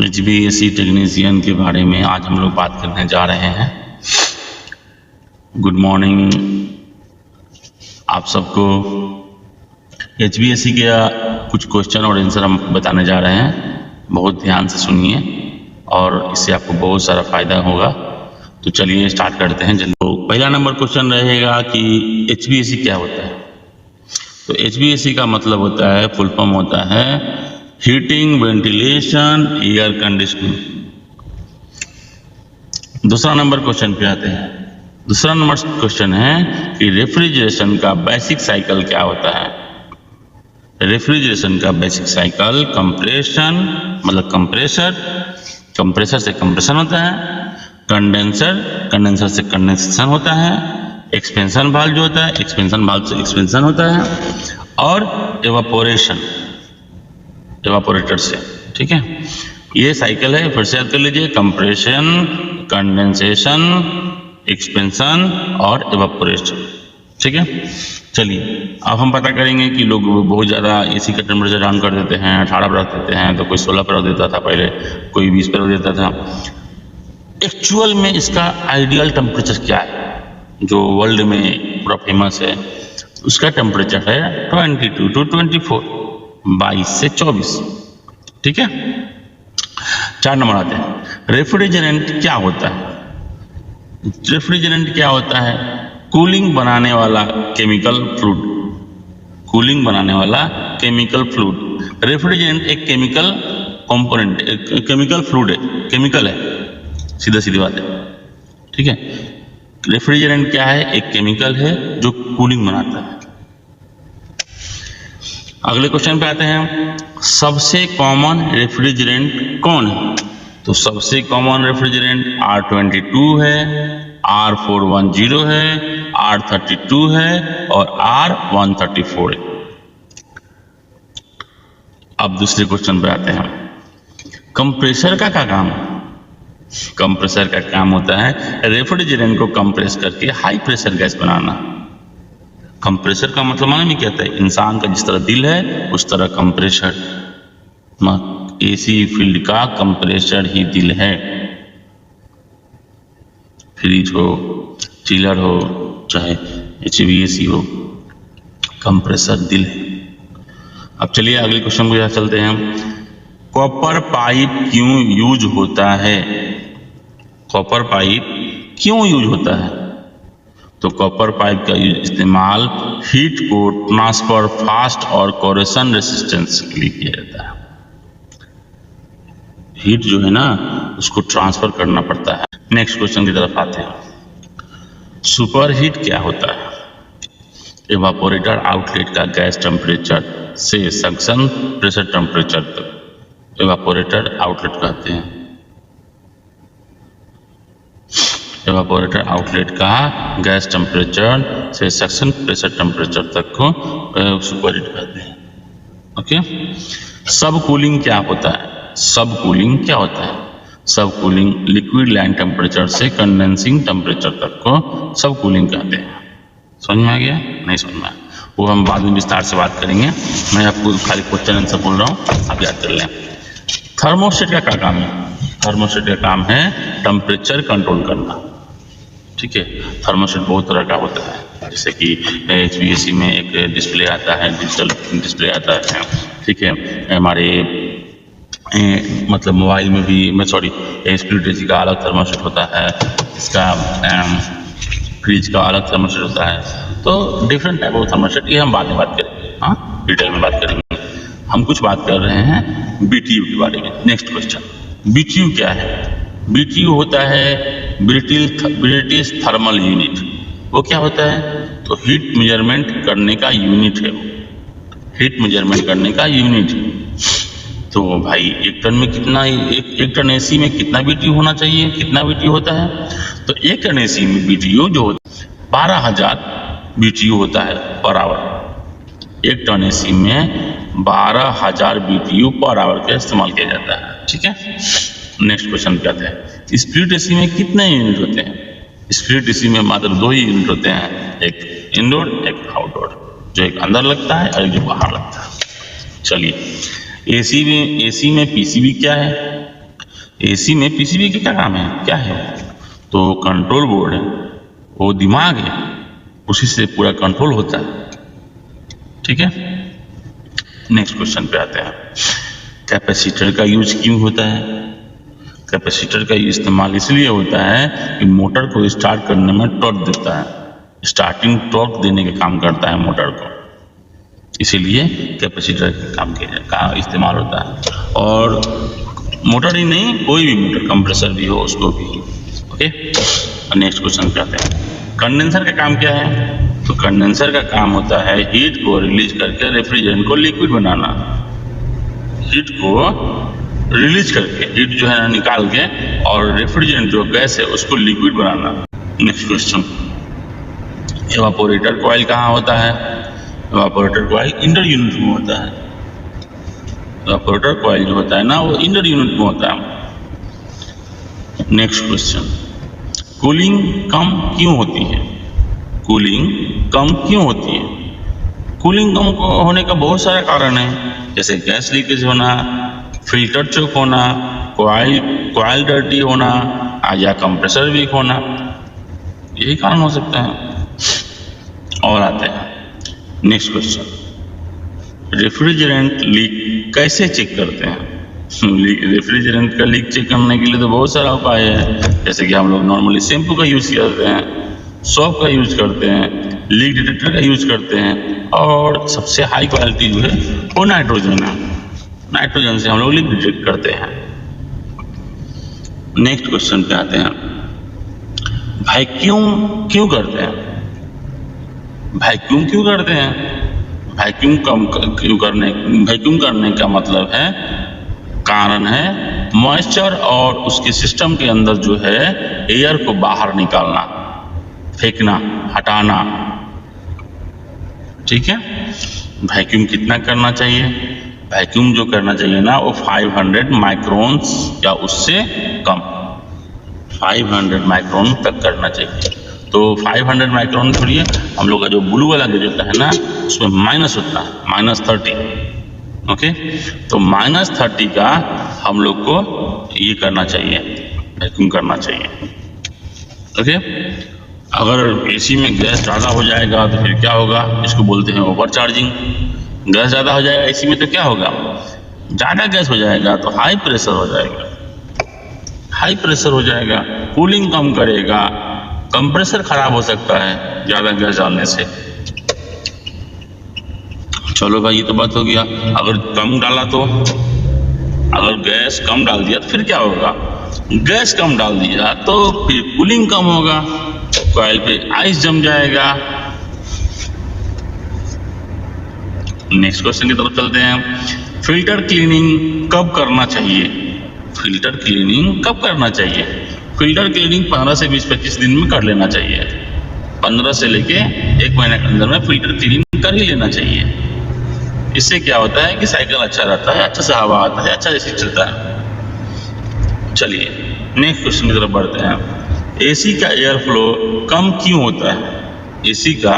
HVAC technician के बारे में आज हम लोग बात करने जा रहे हैं। गुड मॉर्निंग आप सबको। HVAC के कुछ क्वेश्चन और आंसर हम बताने जा रहे हैं, बहुत ध्यान से सुनिए और इससे आपको बहुत सारा फायदा होगा। तो चलिए स्टार्ट करते हैं जल्दी। तो पहला नंबर क्वेश्चन रहेगा कि HVAC क्या होता है। तो HVAC का मतलब होता है, फुल फॉर्म होता है हीटिंग, वेंटिलेशन, एयर कंडीशनिंग। दूसरा नंबर क्वेश्चन पे आते हैं। दूसरा नंबर क्वेश्चन है कि रेफ्रिजरेशन का बेसिक साइकिल क्या होता है। रेफ्रिजरेशन का बेसिक साइकिल कंप्रेशन मतलब कंप्रेसर से कंप्रेशन होता है, कंडेंसर से कंडेंसेशन होता है, एक्सपेंशन वाल्व जो होता है एक्सपेंशन वाल्व से एक्सपेंशन होता है, और एवापोरेटर से। ठीक है, ये साइकिल है। फिर से याद कर लीजिए, कंप्रेशन, कंडेंसेशन, एक्सपेंशन और एवापोरेशन। ठीक है, चलिए अब हम पता करेंगे कि लोग बहुत ज़्यादा एसी का टेम्परेचर ऑन कर देते हैं, 18 पर रख देते हैं, तो कोई 16 पर रख देता था पहले, कोई 20 पर रख देता था। एक्चुअल में इसका आइडियल टेम्परेचर क्या है जो वर्ल्ड में पूरा फेमस है, उसका टेम्परेचर है 22 to 24, 22 से 24। ठीक है, 4 नंबर आते हैं। रेफ्रिजरेंट क्या होता है। रेफ्रिजरेंट क्या होता है? कूलिंग बनाने वाला केमिकल फ्लूइड। कूलिंग बनाने वाला केमिकल फ्लूइड। रेफ्रिजरेंट एक केमिकल कंपोनेंट, एक केमिकल फ्लूइड है, केमिकल है, सीधा सीधी बात है। ठीक है, रेफ्रिजरेंट क्या है? एक केमिकल है जो कूलिंग बनाता है। अगले क्वेश्चन पे आते हैं। सबसे कॉमन रेफ्रिजरेंट कौन है? तो सबसे कॉमन रेफ्रिजरेंट R22 है, R410 है, R32 है और R134 है। अब दूसरे क्वेश्चन पे आते हैं। कंप्रेसर का क्या काम है? कंप्रेसर का काम होता है रेफ्रिजरेंट को कंप्रेस करके हाई प्रेशर गैस बनाना। कंप्रेसर का मतलब माने नहीं कहता है, इंसान का जिस तरह दिल है उस तरह कंप्रेसर, एसी फील्ड का कंप्रेसर ही दिल है। फ्रिज हो, चिलर हो, चाहे HVAC हो, कंप्रेसर दिल है। अब चलिए अगले क्वेश्चन को यहाँ चलते हैं। कॉपर पाइप क्यों यूज होता है? कॉपर पाइप क्यों यूज होता है? तो कॉपर पाइप का इस्तेमाल हीट को ट्रांसफर फास्ट और कोरोशन रेसिस्टेंस के लिए किया जाता है। हीट जो है ना उसको ट्रांसफर करना पड़ता है। नेक्स्ट क्वेश्चन की तरफ आते हैं। सुपर हीट क्या होता है? इवापोरेटर आउटलेट का गैस टेम्परेचर से सक्शन प्रेशर टेम्परेचर तक इवापोरेटर आउटलेट कहते हैं। इवापोरेटर आउटलेट का गैस टेम्परेचर से सक्शन प्रेशर टेम्परेचर तक को सुपर हीट कहते हैं। ओके, सब कूलिंग क्या होता है? सब कूलिंग क्या होता है? सब कूलिंग लिक्विड लाइन टेम्परेचर से कंडेंसिंग टेम्परेचर तक को सब कूलिंग कहते हैं। समझ में आ गया? नहीं समझ में आया वो हम बाद में विस्तार से बात करेंगे। मैं आपको खाली क्वेश्चन आंसर बोल रहा हूँ, आप याद कर लें। थर्मोस्टेट का क्या काम है? थर्मोस्टेट का काम है टेम्परेचर कंट्रोल करना। ठीक है, थर्मोस्टेट बहुत तरह का होता है, जैसे कि HVAC में एक डिस्प्ले आता है, डिजिटल डिस्प्ले आता है। ठीक है, हमारे मतलब मोबाइल में भी स्प्लिट एसी का अलग थर्मोस्टेट होता है, इसका फ्रिज का अलग थर्मोस्टेट होता है। तो डिफरेंट टाइप ऑफ थर्मोस्टेट, ये हम बाद में बात करेंगे, हाँ डिटेल में बात करेंगे। हम कुछ बात कर रहे हैं BTU के बारे में। नेक्स्ट क्वेश्चन, BTU क्या है? BTU होता है ब्रिटिश थर्मल यूनिट। वो क्या होता है? तो हीट मेजरमेंट करने का यूनिट है, हीट मेजरमेंट करने का यूनिट। तो भाई एक टन में कितना, एक टन एसी में कितना BTU होना चाहिए? कितना BTU होता है? तो एक टन एसी में BTU जो होता है 12,000 BTU होता है पर आवर। एक टन एसी में 12,000 BTU पर आवर का इस्तेमाल किया जाता है। ठीक है, नेक्स्ट क्वेश्चन क्या है? स्प्लिट एसी में कितने यूनिट होते हैं? स्प्लिट एसी में मात्र 2 ही यूनिट होते हैं, एक इनडोर एक आउटडोर, जो एक अंदर लगता है और एक जो बाहर लगता है। चलिए एसी में PCB क्या है? एसी में पीसीबी के क्या काम है, क्या है? तो कंट्रोल बोर्ड है, वो दिमाग है, उसी से पूरा कंट्रोल होता है। ठीक है, नेक्स्ट क्वेश्चन पे आते हैं। कैपेसिटर का यूज क्यों होता है? कैपेसिटर का इस्तेमाल इसलिए होता है कि मोटर को स्टार्ट करने में टॉर्क देता है, स्टार्टिंग टॉर्क देने का काम करता है मोटर को, इसीलिए कैपेसिटर का इस्तेमाल होता है। और मोटर ही नहीं, कोई भी मोटर, कंप्रेसर भी हो उसको भी। ओके, नेक्स्ट क्वेश्चन पे आते हैं। कंडेंसर का काम क्या है? तो कंडेंसर का काम होता है हीट को रिलीज करके रेफ्रिजरेंट को लिक्विड बनाना। हीट को रिलीज करके, हीट जो है ना निकाल के, और रेफ्रिजरेंट जो गैस है उसको लिक्विड बनाना। नेक्स्ट क्वेश्चन, एवापोरेटर कॉइल कहाँ होता है? एवापोरेटर कॉइल इंटर यूनिट में होता है। एवापोरेटर कॉइल जो होता है ना, वो इंटर यूनिट में होता है। नेक्स्ट क्वेश्चन, कूलिंग कम क्यों होती है? कूलिंग कम क्यों होती है? कूलिंग कम होने का बहुत सारा कारण है, जैसे गैस लीकेज होना, फिल्टर चोक होना, कॉइल डर्टी होना, या कंप्रेसर वीक होना, यही कारण हो सकता है। और आते हैं नेक्स्ट क्वेश्चन, रेफ्रिजरेंट लीक कैसे चेक करते हैं? रेफ्रिजरेंट का लीक चेक करने के लिए तो बहुत सारा उपाय है, जैसे कि हम लोग नॉर्मली शैम्पू का यूज करते हैं, सोप का यूज करते हैं, लीक डिटेक्टर का यूज करते हैं, और सबसे हाई क्वालिटी जो है वो नाइट्रोजन है। नाइट्रोजन से हम लोग लीक डिटेक्ट करते हैं। नेक्स्ट क्वेश्चन पे आते हैं, वैक्यूम क्यों करते हैं? वैक्यूम क्यों करते हैं? वैक्यूम करने का मतलब है, कारण है मॉइस्चर और उसके सिस्टम के अंदर जो है एयर को बाहर निकालना, फेंकना, हटाना। ठीक है, वैक्यूम कितना करना चाहिए? वैक्यूम जो करना चाहिए ना, वो 500 माइक्रोन्स या उससे कम, 500 माइक्रोन तक करना चाहिए। तो 500 माइक्रोन छोड़िए, हम लोग का जो ब्लू वाला गेज होता है ना, उसमें माइनस होता है, -30। ओके, तो -30 का हम लोग को ये करना चाहिए, वैक्यूम करना चाहिए। ओके, अगर एसी में गैस ज़्यादा हो जाएगा तो फिर क्या होगा? इसको बोलते हैं ओवर चार्जिंग। गैस ज़्यादा हो जाएगा एसी में तो क्या होगा? ज़्यादा गैस हो जाएगा तो हाई प्रेशर हो जाएगा, हाई प्रेशर हो जाएगा, कूलिंग कम करेगा, कंप्रेसर खराब हो सकता है ज़्यादा गैस डालने से। चलो भाई, ये तो बात हो गया। अगर कम डाला तो, अगर गैस कम डाल दिया तो फिर क्या होगा? गैस कम डाल दिया तो फिर कूलिंग कम होगा, कॉइल पे आइस जम जाएगा। नेक्स्ट क्वेश्चन की तरफ चलते हैं। फिल्टर क्लीनिंग कब करना चाहिए? फिल्टर क्लीनिंग कब करना चाहिए? फिल्टर क्लीनिंग 15 से 20-25 दिन में कर लेना चाहिए। 15 से लेके 1 महीने के अंदर में फिल्टर क्लीनिंग कर ही लेना चाहिए। इससे क्या होता है कि साइकिल अच्छा रहता है, अच्छा से हवा आता है, अच्छा एसी चलता है। चलिए नेक्स्ट क्वेश्चन की तरफ बढ़ते हैं। एसी का एयर फ्लो कम क्यों होता है? एसी का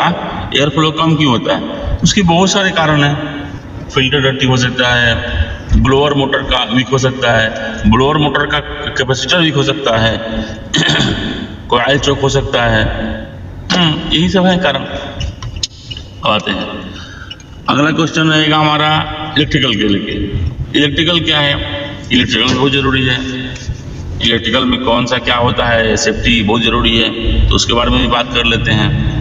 एयर फ्लो कम क्यों होता है? उसके बहुत सारे कारण हैं। फिल्टर डर्टी हो सकता है, ब्लोअर मोटर का वीक हो सकता है, ब्लोअर मोटर का कैपेसिटर वीक हो सकता है, कॉइल चोक हो सकता है, यही सब है कारण। आते हैं अगला क्वेश्चन रहेगा हमारा इलेक्ट्रिकल के लिए। इलेक्ट्रिकल क्या है? इलेक्ट्रिकल बहुत जरूरी है। इलेक्ट्रिकल में कौन सा क्या होता है, सेफ्टी बहुत जरूरी है, तो उसके बारे में भी बात कर लेते हैं।